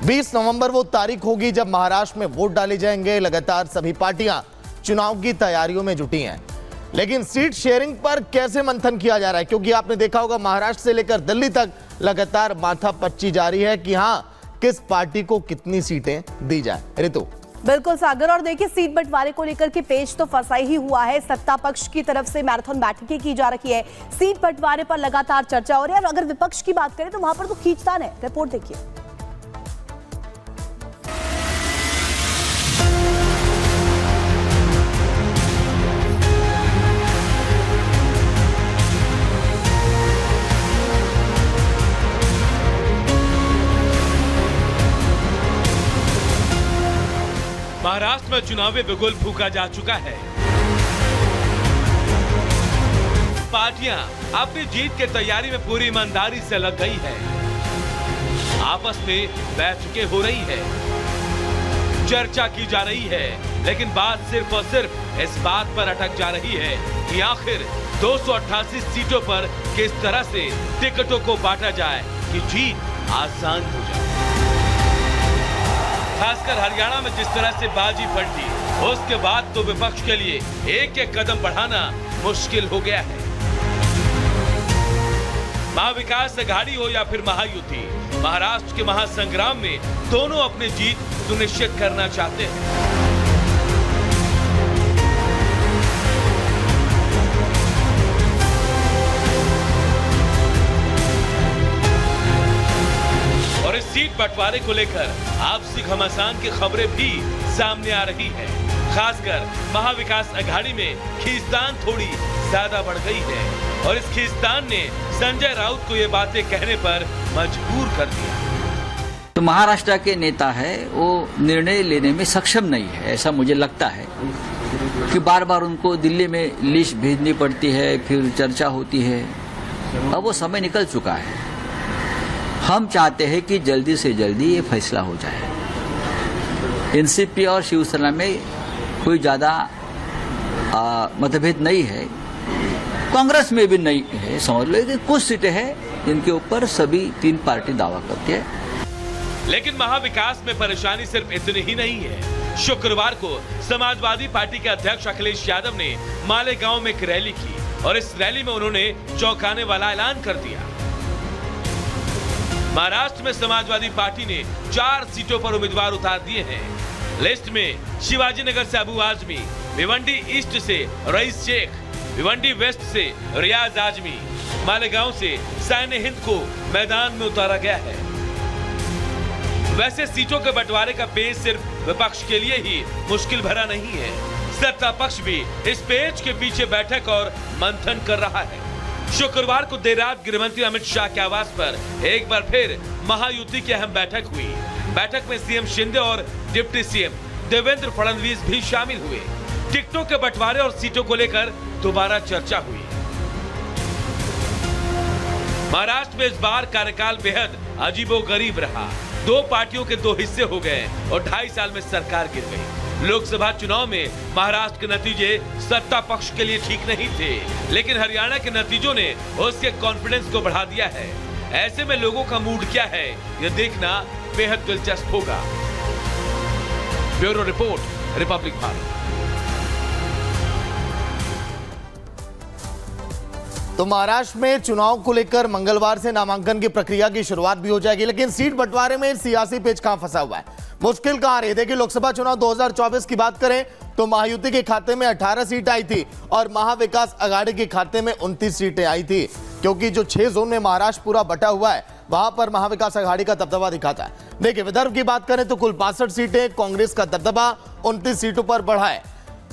20 नवंबर वो तारीख होगी जब महाराष्ट्र में वोट डाले जाएंगे। लगातार सभी पार्टियां चुनाव की तैयारियों में जुटी हैं, लेकिन सीट शेयरिंग पर कैसे मंथन किया जा रहा है, क्योंकि आपने देखा होगा महाराष्ट्र से लेकर दिल्ली तक लगातार माथापच्ची जारी है कि हां किस पार्टी को कितनी सीटें दी जाए। ऋतु। बिल्कुल सागर, और देखिए सीट बंटवारे को लेकर के पेच तो फंसा ही हुआ है। सत्ता पक्ष की तरफ से मैराथन बैठकें की जा रही है, सीट बंटवारे पर लगातार चर्चा हो रही है। और अगर विपक्ष की बात करें तो वहां पर तो खींचतान है। रिपोर्ट देखिए। महाराष्ट्र में चुनावी बिगुल फूंका जा चुका है। पार्टियां अपनी जीत की तैयारी में पूरी ईमानदारी से लग गई है। आपस में बैठकें हो रही है, चर्चा की जा रही है, लेकिन बात सिर्फ और सिर्फ इस बात पर अटक जा रही है कि आखिर 288 सीटों पर किस तरह से टिकटों को बांटा जाए कि जीत आसान हो जाए। खासकर हरियाणा में जिस तरह से बाजी पलटी, उसके बाद तो विपक्ष के लिए एक एक कदम बढ़ाना मुश्किल हो गया है। महाविकास अघाड़ी हो या फिर महायुति, महाराष्ट्र के महासंग्राम में दोनों अपनी जीत सुनिश्चित करना चाहते हैं। और इस सीट बंटवारे को लेकर आपसी घमासान की खबरें भी सामने आ रही है। खासकर महाविकास अघाड़ी में खींचतान थोड़ी ज्यादा बढ़ गई है, और इस खींचतान ने संजय राउत को ये बातें कहने पर मजबूर कर दिया। तो महाराष्ट्र के नेता है वो निर्णय लेने में सक्षम नहीं है, ऐसा मुझे लगता है कि बार बार उनको दिल्ली में लिस्ट भेजनी पड़ती है, फिर चर्चा होती है। अब वो समय निकल चुका है। हम चाहते हैं कि जल्दी से जल्दी ये फैसला हो जाए। एनसीपी और शिवसेना में कोई ज्यादा मतभेद नहीं है, कांग्रेस में भी नहीं है। समझ लो कि कुछ सीटें हैं जिनके ऊपर सभी तीन पार्टी दावा करती है। लेकिन महाविकास में परेशानी सिर्फ इतनी ही नहीं है। शुक्रवार को समाजवादी पार्टी के अध्यक्ष अखिलेश यादव ने मालेगांव में एक रैली की, और इस रैली में उन्होंने चौंकाने वाला ऐलान कर दिया। महाराष्ट्र में समाजवादी पार्टी ने 4 सीटों पर उम्मीदवार उतार दिए हैं। लिस्ट में शिवाजीनगर से अबू आजमी, भिवंडी ईस्ट से रईस शेख, भिवंडी वेस्ट से रियाज आजमी, मालेगांव से सैन्य हिंद को मैदान में उतारा गया है। वैसे सीटों के बंटवारे का पेच सिर्फ विपक्ष के लिए ही मुश्किल भरा नहीं है, सत्ता पक्ष भी इस पेच के पीछे बैठक और मंथन कर रहा है। शुक्रवार को देर रात गृहमंत्री अमित शाह के आवास पर एक बार फिर महायुति की अहम बैठक हुई। बैठक में सीएम शिंदे और डिप्टी सीएम देवेंद्र फडणवीस भी शामिल हुए। टिकटों के बंटवारे और सीटों को लेकर दोबारा चर्चा हुई। महाराष्ट्र में इस बार कार्यकाल बेहद अजीबोगरीब रहा। 2 पार्टियों के 2 हिस्से हो गए और 2.5 साल में सरकार गिर गई। लोकसभा चुनाव में महाराष्ट्र के नतीजे सत्ता पक्ष के लिए ठीक नहीं थे, लेकिन हरियाणा के नतीजों ने उसके कॉन्फिडेंस को बढ़ा दिया है। ऐसे में लोगों का मूड क्या है, यह देखना बेहद दिलचस्प होगा। Bureau report, Republic Bharat. तो महाराष्ट्र में चुनाव को लेकर मंगलवार से नामांकन की प्रक्रिया की शुरुआत भी हो जाएगी, लेकिन सीट बंटवारे में सियासी पेच कहां फंसा हुआ है, मुश्किल कहां रही। देखिए लोकसभा चुनाव 2024 की बात करें तो महायुति के खाते में 18 सीट आई थी और महाविकास अघाड़ी के खाते में 29 सीटें आई थी, क्योंकि जो 6 जोन में महाराष्ट्र पूरा बटा हुआ है वहां पर महाविकास अघाड़ी का दबदबा दिखाता है। देखिए विदर्भ की बात करें तो कुल 62 सीटें, कांग्रेस का दबदबा 29 सीटों पर बढ़ा है।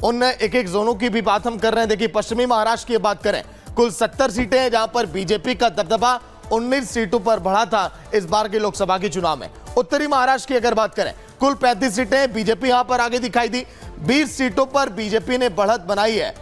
उन एक जोनों की भी बात हम कर रहे हैं। देखिए पश्चिमी महाराष्ट्र की बात करें, कुल 70 सीटें हैं जहां पर बीजेपी का दबदबा 19 सीटों पर बढ़ा था इस बार के लोकसभा के चुनाव में। उत्तरी महाराष्ट्र की अगर बात करें, कुल 35 सीटें, बीजेपी यहां पर आगे दिखाई दी। 20 सीटों पर बीजेपी ने बढ़त बनाई है।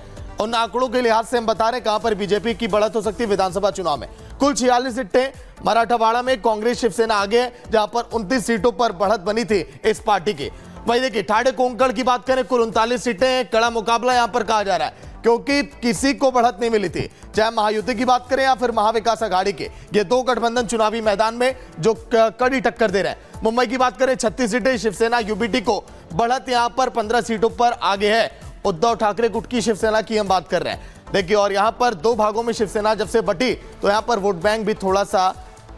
उन आंकड़ों के लिहाज से हम बता रहे हैं कहां पर बीजेपी की बढ़त हो सकती है विधानसभा चुनाव में। कुल 46 सीटें मराठवाड़ा में कांग्रेस शिवसेना आगे है, जहां पर 29 सीटों पर बढ़त बनी थी इस पार्टी की। वही देखिए ठाणे कोंकण की बात करें, कुल 39 सीटें, कड़ा मुकाबला यहां पर कहा जा रहा है। क्योंकि किसी को बढ़त नहीं मिली थी, चाहे महायुति की बात करें या फिर महाविकास आघाड़ी के। ये दो गठबंधन चुनावी मैदान में जो कड़ी टक्कर दे रहे हैं। मुंबई की बात करें 36 सीटें, शिवसेना यूबीटी को बढ़त यहां पर 15 सीटों पर आगे है। उद्धव ठाकरे गुट की शिवसेना की हम बात कर रहे हैं। देखिए, और यहां पर दो भागों में शिवसेना जब से बटी तो यहां पर वोट बैंक भी थोड़ा सा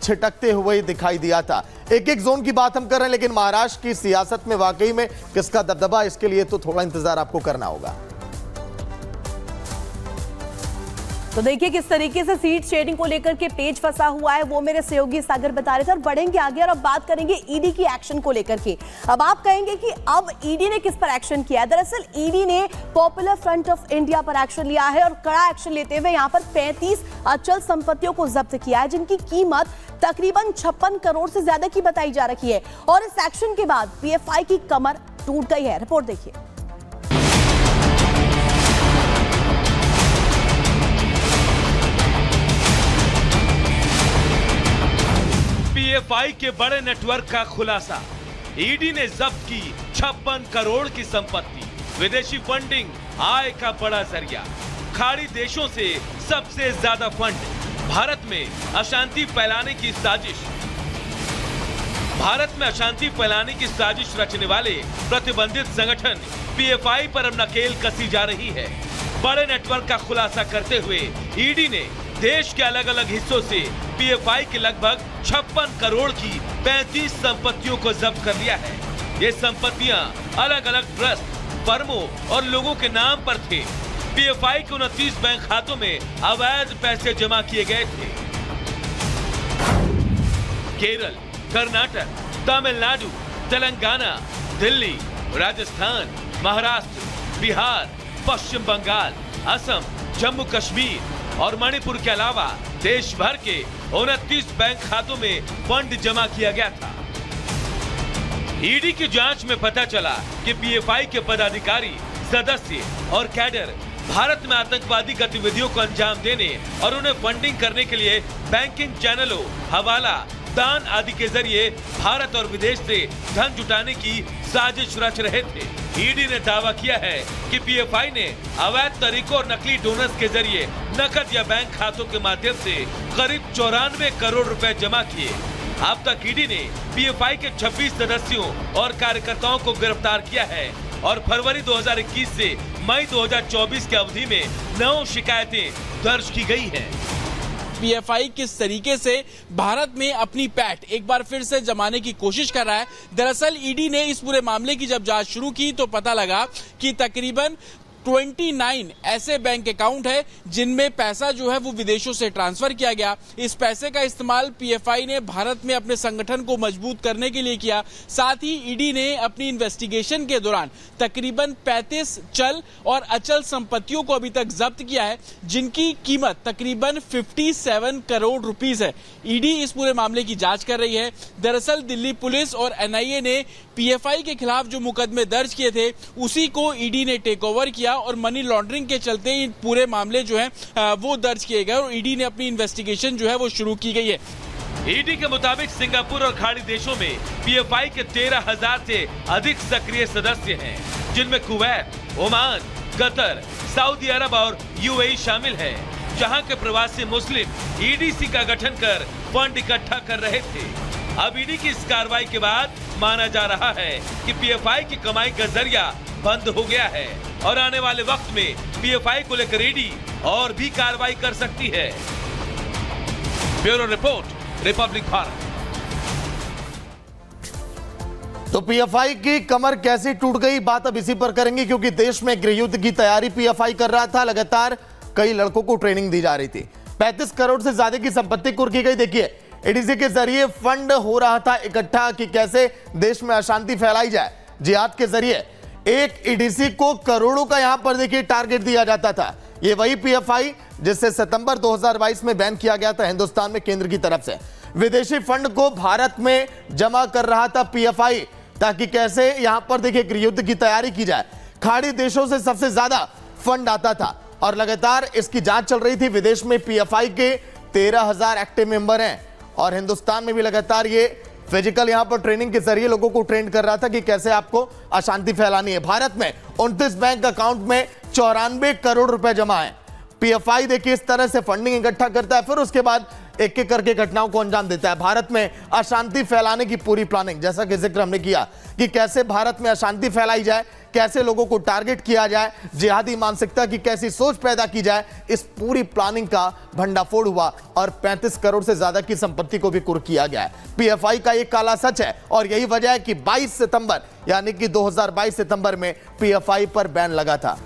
छिटकते हुए दिखाई दिया था। एक एक जोन की बात हम कर रहे हैं, लेकिन महाराष्ट्र की सियासत में वाकई में किसका दबदबा, इसके लिए तो थोड़ा इंतजार आपको करना होगा। तो देखिए किस तरीके से सीट शेयरिंग को लेकर के पेच फंसा हुआ है, वो मेरे सहयोगी सागर बता रहे थे। और बढ़ेंगे आगे और अब बात करेंगे ईडी की एक्शन को लेकर के। अब आप कहेंगे कि अब ईडी ने किस पर एक्शन किया है। दरअसल ईडी ने पॉपुलर फ्रंट ऑफ इंडिया पर एक्शन लिया है और कड़ा एक्शन लेते हुए यहां पर 35 अचल संपत्तियों को जब्त किया है, जिनकी कीमत तकरीबन 56 करोड़ से ज्यादा की बताई जा रही है। और इस एक्शन के बाद पीएफआई की कमर टूट गई है। रिपोर्ट देखिए। पीएफआई के बड़े नेटवर्क का खुलासा। ईडी ने जब्त की 56 करोड़ की संपत्ति। विदेशी फंडिंग आय का बड़ा जरिया। खाड़ी देशों से सबसे ज्यादा फंड। भारत में अशांति फैलाने की साजिश। भारत में अशांति फैलाने की साजिश रचने वाले प्रतिबंधित संगठन पीएफआई पर अब नकेल कसी जा रही है। बड़े नेटवर्क का खुलासा करते हुए ईडी ने देश के अलग अलग हिस्सों से पीएफआई के लगभग 56 करोड़ की 35 संपत्तियों को जब्त कर लिया है। ये संपत्तियां अलग अलग ट्रस्ट, फर्मों और लोगों के नाम पर थे। पीएफआई के 29 बैंक खातों में अवैध पैसे जमा किए गए थे। केरल, कर्नाटक, तमिलनाडु, तेलंगाना, दिल्ली, राजस्थान, महाराष्ट्र, बिहार, पश्चिम बंगाल, असम, जम्मू कश्मीर और मणिपुर के अलावा देश भर के 29 बैंक खातों में फंड जमा किया गया था। ईडी की जांच में पता चला कि पीएफआई के पदाधिकारी, सदस्य और कैडर भारत में आतंकवादी गतिविधियों को अंजाम देने और उन्हें फंडिंग करने के लिए बैंकिंग चैनलों, हवाला, दान आदि के जरिए भारत और विदेश से धन जुटाने की साजिश रच रहे थे। ईडी ने दावा किया है कि पीएफआई ने अवैध तरीकों और नकली डोनर्स के जरिए नकद या बैंक खातों के माध्यम से करीब 94 करोड़ रुपए जमा किए। अब तक ईडी ने पीएफआई के 26 सदस्यों और कार्यकर्ताओं को गिरफ्तार किया है और फरवरी 2021 से मई 2024 की अवधि में 9 शिकायतें दर्ज की गई हैं। पीएफआई किस तरीके से भारत में अपनी पैठ एक बार फिर से जमाने की कोशिश कर रहा है। दरअसल ईडी ने इस पूरे मामले की जब जांच शुरू की तो पता लगा कि तकरीबन 29 ऐसे बैंक अकाउंट है जिनमें पैसा जो है वो विदेशों से ट्रांसफर किया गया। इस पैसे का इस्तेमाल पीएफआई ने भारत में अपने संगठन को मजबूत करने के लिए किया। साथ ही ईडी ने अपनी इन्वेस्टिगेशन के दौरान तकरीबन 35 चल और अचल संपत्तियों को अभी तक जब्त किया है, जिनकी कीमत तकरीबन 57 करोड़ रुपीस है। ईडी इस पूरे मामले की जांच कर रही है। दरअसल दिल्ली पुलिस और एनआईए ने पीएफआई के खिलाफ जो मुकदमे दर्ज किए थे उसी को ईडी ने टेक ओवर किया और मनी लॉन्ड्रिंग के चलते इन पूरे मामले जो है वो दर्ज किए गए और ईडी ने अपनी इन्वेस्टिगेशन जो है वो शुरू की गई है। ईडी के मुताबिक सिंगापुर और खाड़ी देशों में पीएफआई के 13,000 से अधिक सक्रिय सदस्य हैं, जिनमें कुवैत, ओमान, कतर, सऊदी अरब और यूएई शामिल है, जहां के प्रवासी मुस्लिम ईडीसी का गठन कर फंड इकट्ठा कर रहे थे। अब ईडी की इस कार्रवाई के बाद माना जा रहा है कि पीएफआई की कमाई का जरिया बंद हो गया है और आने वाले वक्त में पीएफआई को लेकर ईडी और भी कार्रवाई कर सकती है। Bureau report, Republic Bharat. तो पीएफआई की कमर कैसे टूट गई, बात अब इसी पर करेंगे, क्योंकि देश में गृहयुद्ध की तैयारी पीएफआई कर रहा था। लगातार कई लड़कों को ट्रेनिंग दी जा रही थी। 35 करोड़ से ज्यादा की संपत्ति कुर्क की गई। देखिए, एडीसी के जरिए फंड हो रहा था इकट्ठा कि कैसे देश में अशांति फैलाई जाए। जिहाद के जरिए एक ईडीसी को करोड़ों का यहां पर देखिए टारगेट दिया जाता था। ये वही पीएफआई जिससे सितंबर 2022 में बैन किया गया था हिंदुस्तान में केंद्र की तरफ से। विदेशी फंड को भारत में जमा कर रहा था पीएफआई, ताकि कैसे यहां पर देखिए गृहयुद्ध की तैयारी की जाए। खाड़ी देशों से सबसे ज्यादा फंड आता था और लगातार इसकी जांच चल रही थी। विदेश में पीएफआई के 13,000 एक्टिव मेंबर हैं और हिंदुस्तान में भी लगातार ये फिजिकल यहां पर ट्रेनिंग के जरिए लोगों को ट्रेन कर रहा था कि कैसे आपको अशांति फैलानी है। भारत में 29 बैंक अकाउंट में 94 करोड़ रुपए जमा है। पीएफआई देखिए इस तरह से फंडिंग इकट्ठा करता है, फिर उसके बाद एक एक करके घटनाओं को अंजाम देता है। भारत में अशांति फैलाने की पूरी प्लानिंग, जैसा कि जिक्र हमने किया कि कैसे भारत में अशांति फैलाई जाए, कैसे लोगों को टारगेट किया जाए, जिहादी मानसिकता की कैसी सोच पैदा की जाए, इस पूरी प्लानिंग का भंडाफोड़ हुआ और 35 करोड़ से ज्यादा की संपत्ति को भी कुर्क किया गया है। पीएफआई का एक काला सच है और यही वजह है कि 22 सितंबर यानी कि 2022 सितंबर में पीएफआई पर बैन लगा था।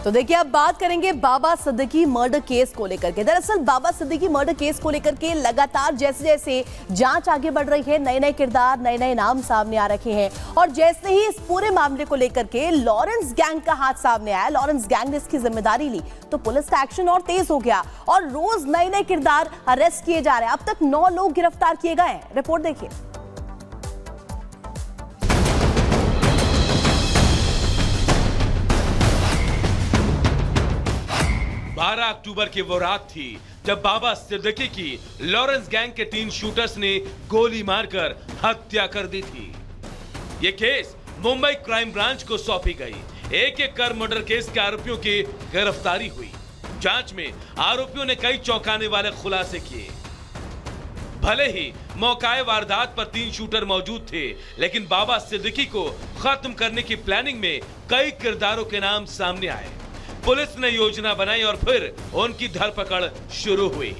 तो देखिए अब बात करेंगे बाबा सिद्दीकी मर्डर केस को लेकर के। दरअसल बाबा सिद्दीकी मर्डर केस को लेकर के लगातार जैसे जैसे जांच आगे बढ़ रही है, नए नए किरदार, नए नए नाम सामने आ रखे हैं और जैसे ही इस पूरे मामले को लेकर के लॉरेंस गैंग का हाथ सामने आया, लॉरेंस गैंग ने इसकी जिम्मेदारी ली, तो पुलिस का एक्शन और तेज हो गया और रोज नए नए किरदार अरेस्ट किए जा रहे हैं। अब तक 9 लोग गिरफ्तार किए गए हैं। रिपोर्ट देखिए। 12 अक्टूबर की वो रात थी जब बाबा सिद्दीकी की लॉरेंस गैंग के 3 शूटर्स ने गोली मारकर हत्या कर दी थी। ये केस मुंबई क्राइम ब्रांच को सौंपी गई। एक एक कर मर्डर केस के आरोपियों की गिरफ्तारी हुई। जांच में आरोपियों ने कई चौंकाने वाले खुलासे किए। भले ही मौकाए वारदात पर 3 शूटर मौजूद थे, लेकिन बाबा सिद्दीकी को खत्म करने की प्लानिंग में कई किरदारों के नाम सामने आए। पुलिस ने योजना बनाई और फिर उनकी धरपकड़ शुरू हुई।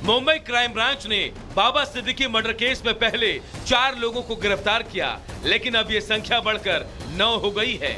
मुंबई क्राइम ब्रांच ने बाबा सिद्दीकी मर्डर केस में पहले 4 लोगों को गिरफ्तार किया, लेकिन अब यह संख्या बढ़कर 9 हो गई है।